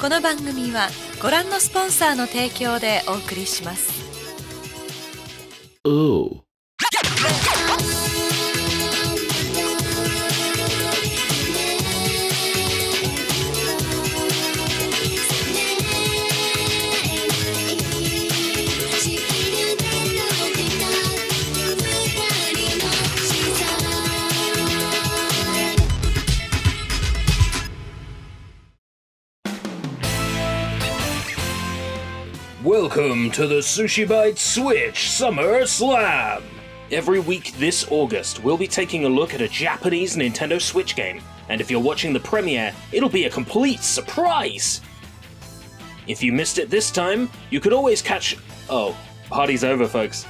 この番組はご覧のスポンサーの提供でお送りします。Welcome to the SushiBites Switch Summer Slam! Every week this August, we'll be taking a look at a Japanese Nintendo Switch game, and if you're watching the premiere, it'll be a complete surprise! If you missed it this time, you could always catch... Oh, party's over, folks.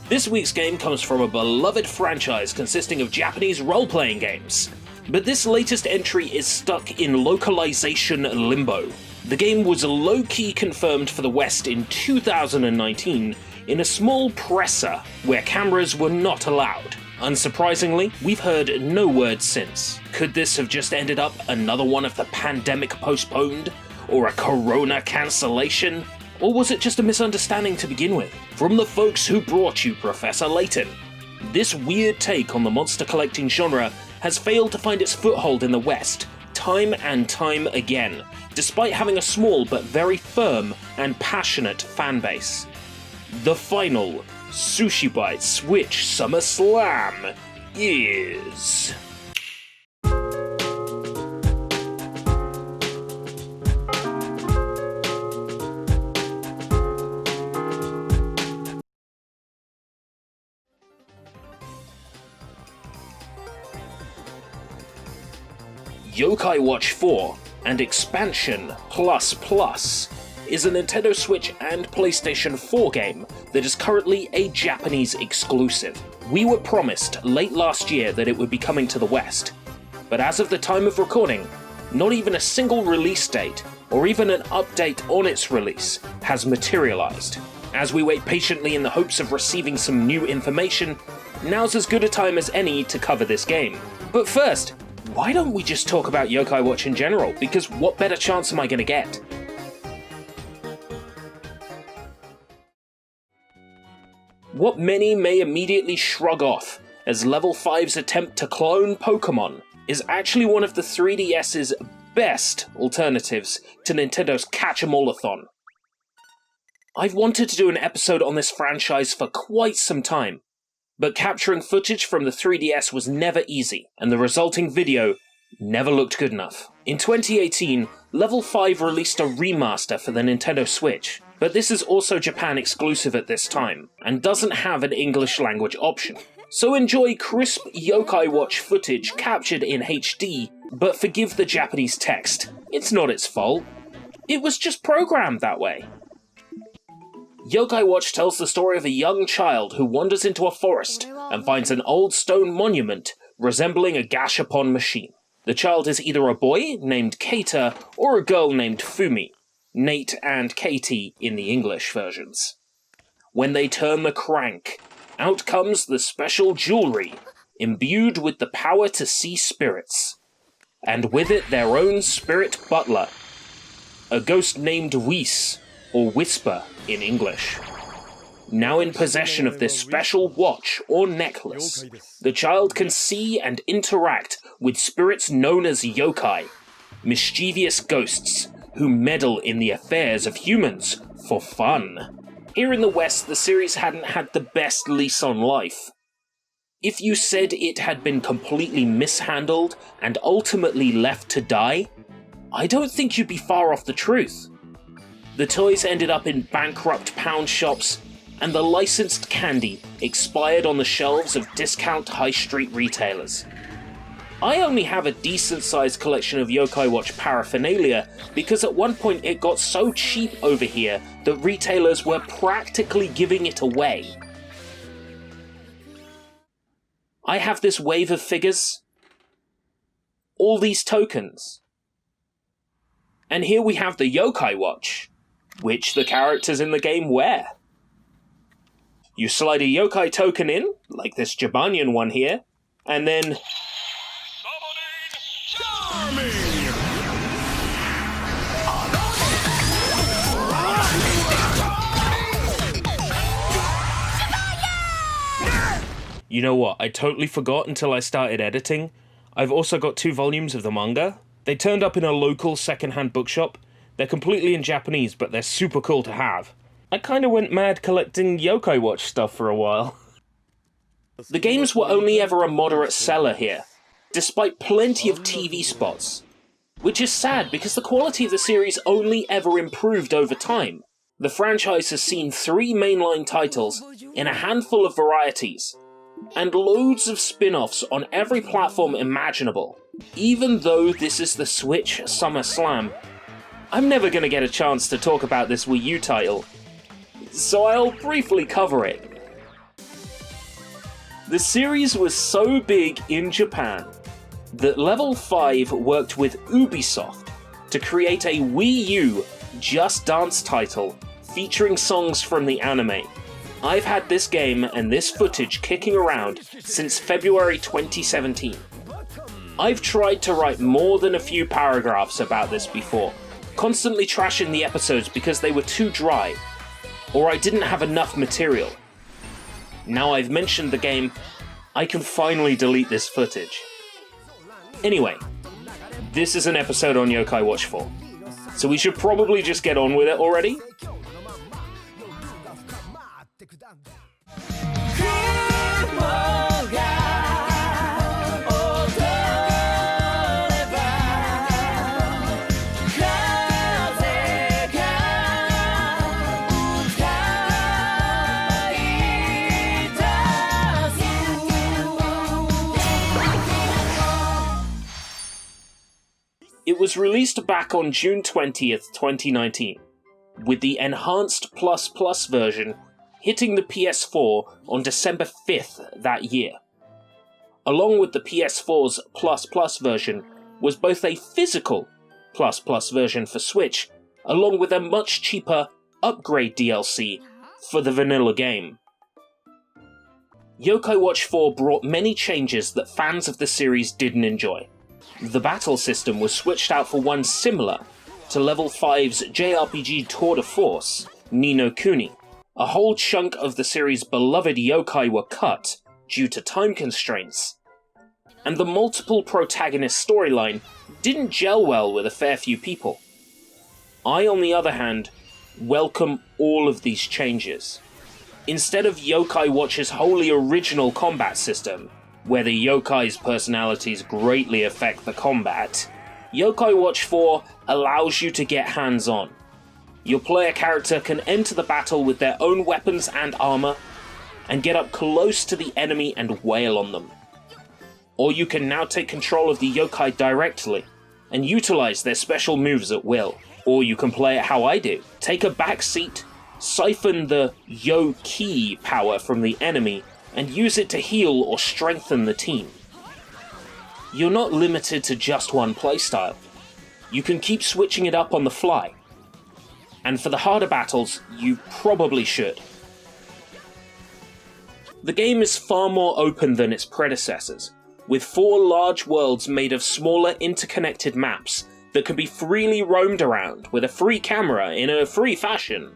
This week's game comes from a beloved franchise consisting of Japanese role-playing games, but this latest entry is stuck in localization limbo. The game was low-key confirmed for the West in 2019 in a small presser where cameras were not allowed. Unsurprisingly, we've heard no word since. Could this have just ended up another one of the pandemic postponed? Or a corona cancellation? Or was it just a misunderstanding to begin with? From the folks who brought you Professor Layton, this weird take on the monster collecting genre has failed to find its foothold in the West, time and time again, despite having a small but very firm and passionate fanbase. The final SushiBites Switch Summer Slam is... Yokai Watch 4 and Expansion Plus Plus is a Nintendo Switch and PlayStation 4 game that is currently a Japanese exclusive. We were promised late last year that it would be coming to the West, but as of the time of recording, not even a single release date or even an update on its release has materialized. As we wait patiently in the hopes of receiving some new information, now's as good a time as any to cover this game. But first, why don't we just talk about Yokai Watch in general, because what better chance am I going to get? What many may immediately shrug off as Level 5's attempt to clone Pokemon is actually one of the 3DS's best alternatives to Nintendo's Catch-em-all-a-thon. I've wanted to do an episode on this franchise for quite some time, but capturing footage from the 3DS was never easy, and the resulting video never looked good enough. In 2018, Level 5 released a remaster for the Nintendo Switch, but this is also Japan exclusive at this time, and doesn't have an English language option. So enjoy crisp Yokai Watch footage captured in HD, but forgive the Japanese text. It's not its fault. It was just programmed that way. Yokai Watch tells the story of a young child who wanders into a forest and finds an old stone monument resembling a gashapon machine. The child is either a boy named Keita or a girl named Fumi, Nate and Katie in the English versions. When they turn the crank, out comes the special jewelry, imbued with the power to see spirits, and with it their own spirit butler, a ghost named Whis, or Whisper in English. Now in possession of this special watch or necklace, the child can see and interact with spirits known as yokai, mischievous ghosts who meddle in the affairs of humans for fun. Here in the West, the series hadn't had the best lease on life. If you said it had been completely mishandled and ultimately left to die, I don't think you'd be far off the truth. The toys ended up in bankrupt pound shops, and the licensed candy expired on the shelves of discount high street retailers. I only have a decent-sized collection of Yokai Watch paraphernalia because at one point it got so cheap over here that retailers were practically giving it away. I have this wave of figures, all these tokens, and here we have the Yokai Watch, which the characters in the game wear. You slide a yokai token in, like this Jabanian one here, and then... You know what, I totally forgot until I started editing. I've also got 2 volumes of the manga. They turned up in a local second-hand bookshop. They're completely in Japanese, but they're super cool to have. I kinda went mad collecting Yokai Watch stuff for a while. The games were only ever a moderate seller here, despite plenty of TV spots. Which is sad, because the quality of the series only ever improved over time. The franchise has seen 3 mainline titles in a handful of varieties, and loads of spin-offs on every platform imaginable. Even though this is the Switch Summer Slam, I'm never going to get a chance to talk about this Wii U title, so I'll briefly cover it. The series was so big in Japan that Level 5 worked with Ubisoft to create a Wii U Just Dance title featuring songs from the anime. I've had this game and this footage kicking around since February 2017. I've tried to write more than a few paragraphs about this before, constantly trashing the episodes because they were too dry, or I didn't have enough material. Now I've mentioned the game, I can finally delete this footage. Anyway, this is an episode on Yokai Watch 4, so we should probably just get on with it already. It was released back on June 20th, 2019, with the Enhanced Plus Plus version hitting the PS4 on December 5th that year. Along with the PS4's Plus Plus version was both a physical Plus Plus version for Switch, along with a much cheaper upgrade DLC for the vanilla game. Yokai Watch 4 brought many changes that fans of the series didn't enjoy. The battle system was switched out for one similar to Level 5's JRPG tour de force, Ni no Kuni. A whole chunk of the series' beloved yokai were cut due to time constraints, and the multiple protagonist storyline didn't gel well with a fair few people. I, on the other hand, welcome all of these changes. Instead of Yokai Watch's wholly original combat system, where the yokai's personalities greatly affect the combat, Yokai Watch 4 allows you to get hands-on. Your player character can enter the battle with their own weapons and armor, and get up close to the enemy and wail on them. Or you can now take control of the yokai directly, and utilize their special moves at will. Or you can play it how I do. Take a back seat, siphon the Yo-Ki power from the enemy, and use it to heal or strengthen the team. You're not limited to just one playstyle. You can keep switching it up on the fly. And for the harder battles, you probably should. The game is far more open than its predecessors, with 4 large worlds made of smaller interconnected maps that can be freely roamed around with a free camera in a free fashion.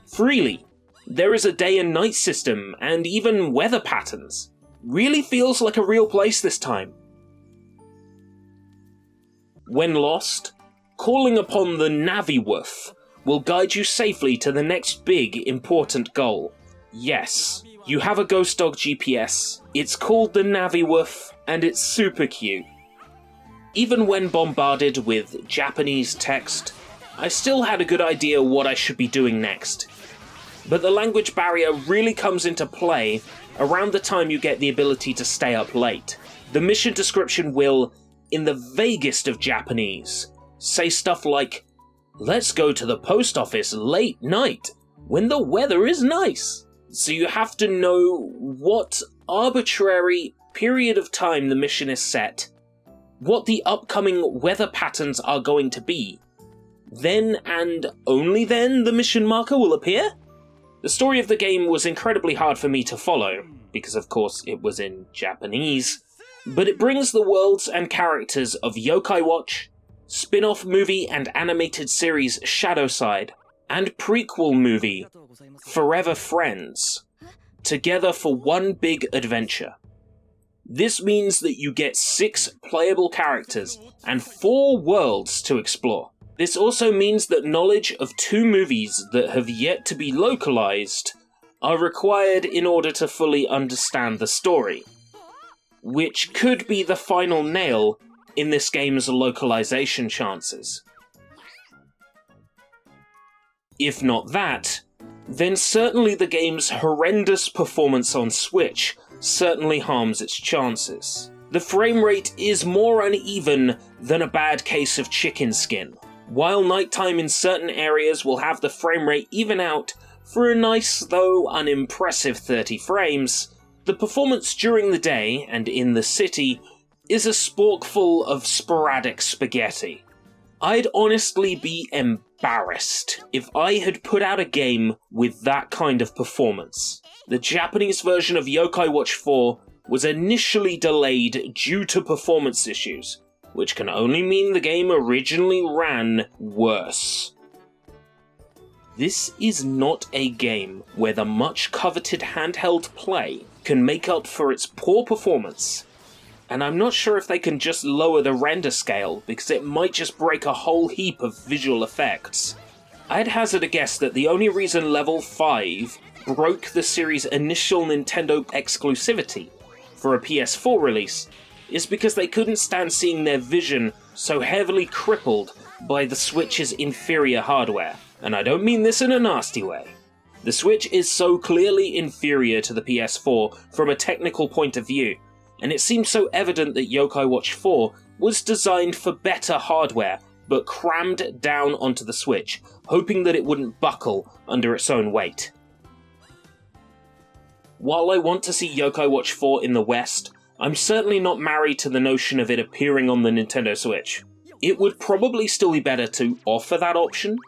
Freely. There is a day and night system, and even weather patterns. Really feels like a real place this time. When lost, calling upon the Navi-Woof will guide you safely to the next big, important goal. Yes, you have a Ghost Dog GPS, it's called the Navi-Woof, and it's super cute. Even when bombarded with Japanese text, I still had a good idea what I should be doing next. But the language barrier really comes into play around the time you get the ability to stay up late. The mission description will, in the vaguest of Japanese, say stuff like, "Let's go to the post office late night, when the weather is nice." So you have to know what arbitrary period of time the mission is set, what the upcoming weather patterns are going to be. Then and only then the mission marker will appear? The story of the game was incredibly hard for me to follow, because of course it was in Japanese, but it brings the worlds and characters of Yokai Watch, spin-off movie and animated series Shadowside, and prequel movie Forever Friends together for one big adventure. This means that you get 6 playable characters and 4 worlds to explore. This also means that knowledge of 2 movies that have yet to be localized are required in order to fully understand the story, which could be the final nail in this game's localization chances. If not that, then certainly the game's horrendous performance on Switch certainly harms its chances. The frame rate is more uneven than a bad case of chicken skin. While nighttime in certain areas will have the frame rate even out for a nice though unimpressive 30 frames, the performance during the day and in the city is a sporkful of sporadic spaghetti. I'd honestly be embarrassed if I had put out a game with that kind of performance. The Japanese version of Yokai Watch 4 was initially delayed due to performance issues, which can only mean the game originally ran worse. This is not a game where the much coveted handheld play can make up for its poor performance, and I'm not sure if they can just lower the render scale because it might just break a whole heap of visual effects. I'd hazard a guess that the only reason Level 5 broke the series' initial Nintendo exclusivity for a PS4 release is because they couldn't stand seeing their vision so heavily crippled by the Switch's inferior hardware. And I don't mean this in a nasty way. The Switch is so clearly inferior to the PS4 from a technical point of view, and it seems so evident that Yokai Watch 4 was designed for better hardware, but crammed down onto the Switch, hoping that it wouldn't buckle under its own weight. While I want to see Yokai Watch 4 in the West, I'm certainly not married to the notion of it appearing on the Nintendo Switch. It would probably still be better to offer that option,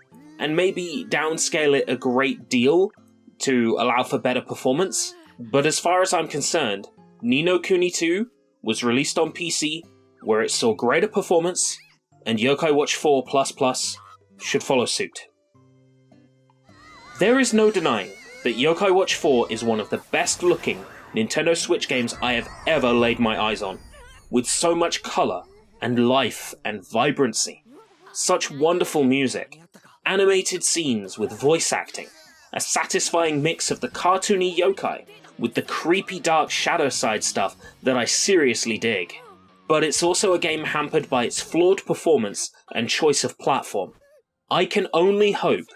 and maybe downscale it a great deal to allow for better performance, but as far as I'm concerned, Ni no Kuni 2 was released on PC, where it saw greater performance, and Yokai Watch 4 should follow suit. There is no denying that Yokai Watch 4 is one of the best looking Nintendo Switch games I have ever laid my eyes on, with so much colour and life and vibrancy, such wonderful music, animated scenes with voice acting, a satisfying mix of the cartoony yokai with the creepy dark shadow side stuff that I seriously dig. But it's also a game hampered by its flawed performance and choice of platform. I can only hope,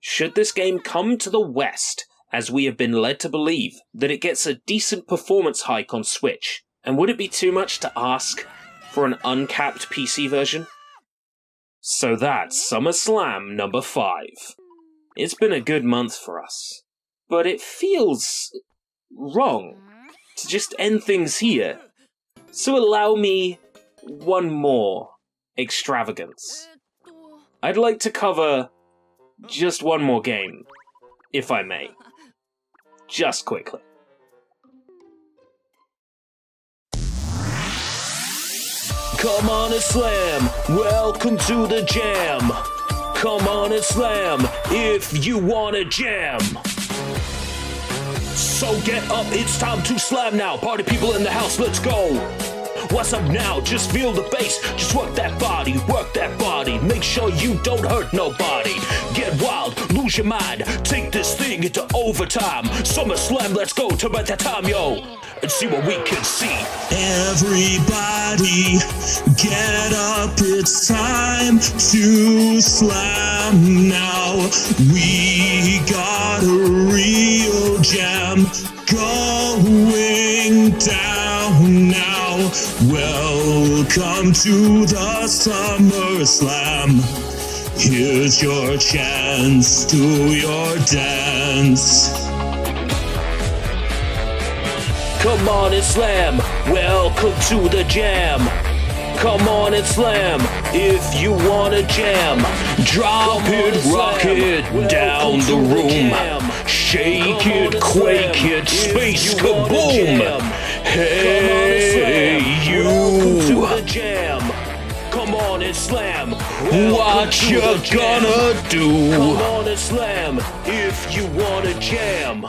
should this game come to the West, as we have been led to believe, that it gets a decent performance hike on Switch. And would it be too much to ask for an uncapped PC version? So that's Summer Slam number 5. It's been a good month for us, but it feels wrong to just end things here. So allow me one more extravagance. I'd like to cover just one more game, if I may. Just quickly. Come on and slam, welcome to the jam. Come on and slam, if you wanna jam. So get up, it's time to slam now. Party people in the house, let's go. What's up now? Just feel the bass, just work that body, make sure you don't hurt nobody. Get wild, lose your mind, take this thing into overtime. Summer Slam, let's go, turn back that time, yo, and see what we can see. Everybody, get up, it's time to slam now. We got a real jam going down now. Welcome to the Summer Slam. Here's your chance, do your dance. Come on and slam, welcome to the jam. Come on and slam, if you wanna jam. Drop it, rock it, down the room. Shake it, quake it, space kaboom. Hey, you. Welcome to the jam. Come on and slam. What you gonna do? Come on and slam, if you wanna jam.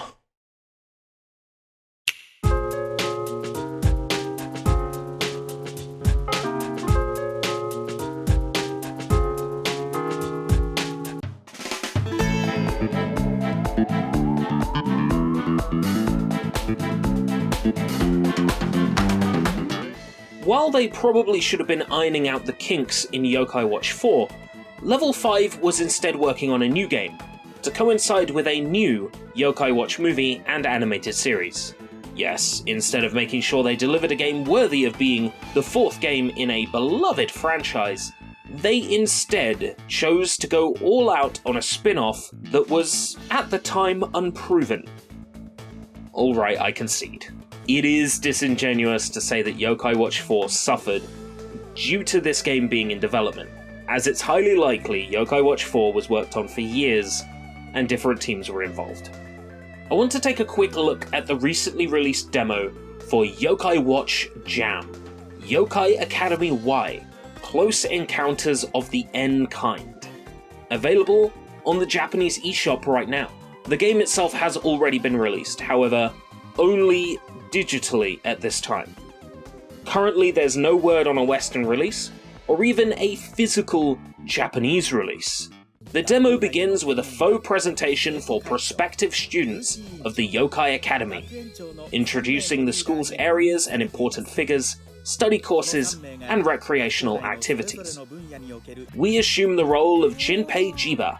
While they probably should have been ironing out the kinks in Yokai Watch 4, Level 5 was instead working on a new game, to coincide with a new Yokai Watch movie and animated series. Yes, instead of making sure they delivered a game worthy of being the 4th game in a beloved franchise, they instead chose to go all out on a spin-off that was, at the time, unproven. Alright, I concede. It is disingenuous to say that Yokai Watch 4 suffered due to this game being in development, as it's highly likely Yokai Watch 4 was worked on for years and different teams were involved. I want to take a quick look at the recently released demo for Yokai Watch Jam, Yokai Academy Y, Close Encounters of the N Kind. Available on the Japanese eShop right now. The game itself has already been released, however, only digitally at this time. Currently there's no word on a Western release, or even a physical Japanese release. The demo begins with a faux presentation for prospective students of the Yokai Academy, introducing the school's areas and important figures, study courses, and recreational activities. We assume the role of Jinpei Jiba,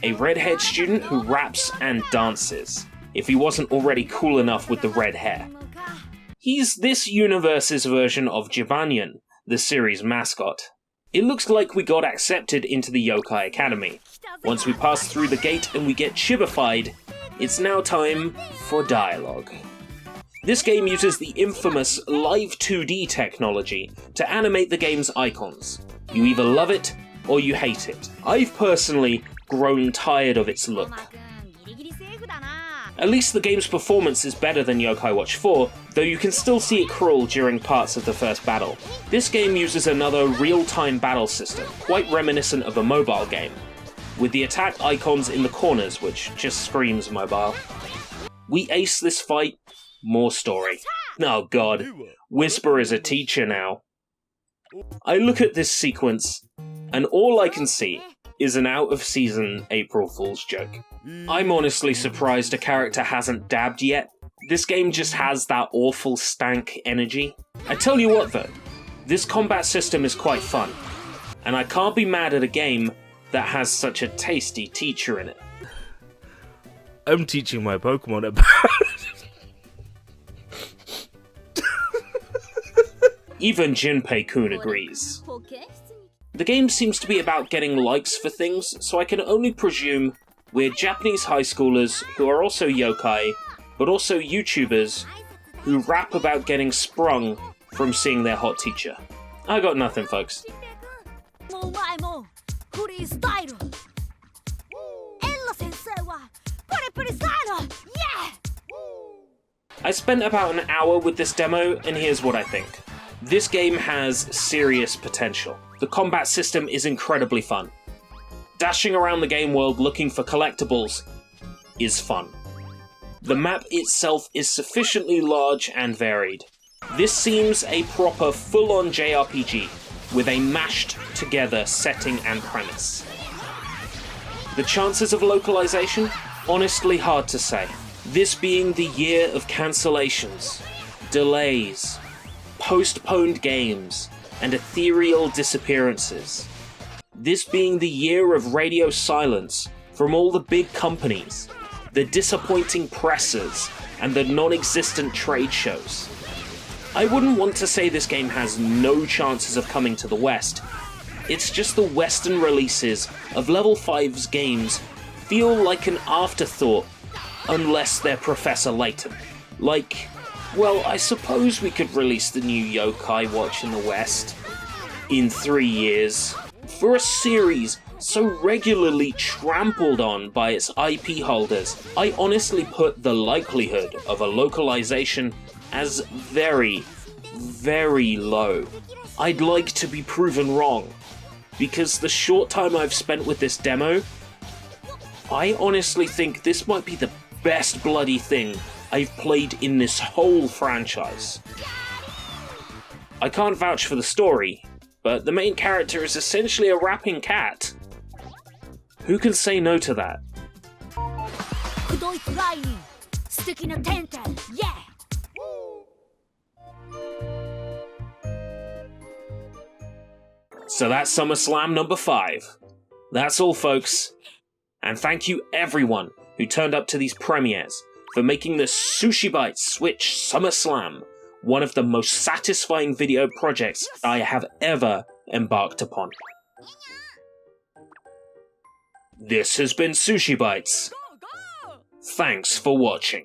a redhead student who raps and dances, if he wasn't already cool enough with the red hair. He's this universe's version of Jibanyan, the series mascot. It looks like we got accepted into the Yokai Academy. Once we pass through the gate and we get chibified, it's now time for dialogue. This game uses the infamous Live 2D technology to animate the game's icons. You either love it or you hate it. I've personally grown tired of its look. At least the game's performance is better than Yokai Watch 4, though you can still see it crawl during parts of the first battle. This game uses another real-time battle system, quite reminiscent of a mobile game, with the attack icons in the corners, which just screams mobile. We ace this fight, more story. Oh god, Whisper is a teacher now. I look at this sequence, and all I can see is an out-of-season April Fool's joke. I'm honestly surprised a character hasn't dabbed yet. This game just has that awful stank energy. I tell you what though, this combat system is quite fun, and I can't be mad at a game that has such a tasty teacher in it. I'm teaching my Pokemon about Even Jinpei-kun agrees. The game seems to be about getting likes for things, so I can only presume we're Japanese high schoolers who are also yokai, but also YouTubers who rap about getting sprung from seeing their hot teacher. I got nothing, folks. I spent about an hour with this demo, and here's what I think. This game has serious potential. The combat system is incredibly fun. Dashing around the game world looking for collectibles is fun. The map itself is sufficiently large and varied. This seems a proper full-on JRPG with a mashed together setting and premise. The chances of localization? Honestly hard to say. This being the year of cancellations, delays, postponed games, and ethereal disappearances. This being the year of radio silence from all the big companies, the disappointing presses, and the non-existent trade shows. I wouldn't want to say this game has no chances of coming to the West. It's just the Western releases of Level 5's games feel like an afterthought unless they're Professor Layton. Like, well, I suppose we could release the new Yokai Watch in the West in 3 years. For a series so regularly trampled on by its IP holders, I honestly put the likelihood of a localization as very, very low. I'd like to be proven wrong, because the short time I've spent with this demo, I honestly think this might be the best bloody thing I've played in this whole franchise. I can't vouch for the story, but the main character is essentially a rapping cat. Who can say no to that? So that's Summer Slam number 5. That's all, folks. And thank you everyone who turned up to these premieres for making the SushiBites Switch Summer Slam one of the most satisfying video projects I have ever embarked upon. This has been SushiBites. Thanks for watching.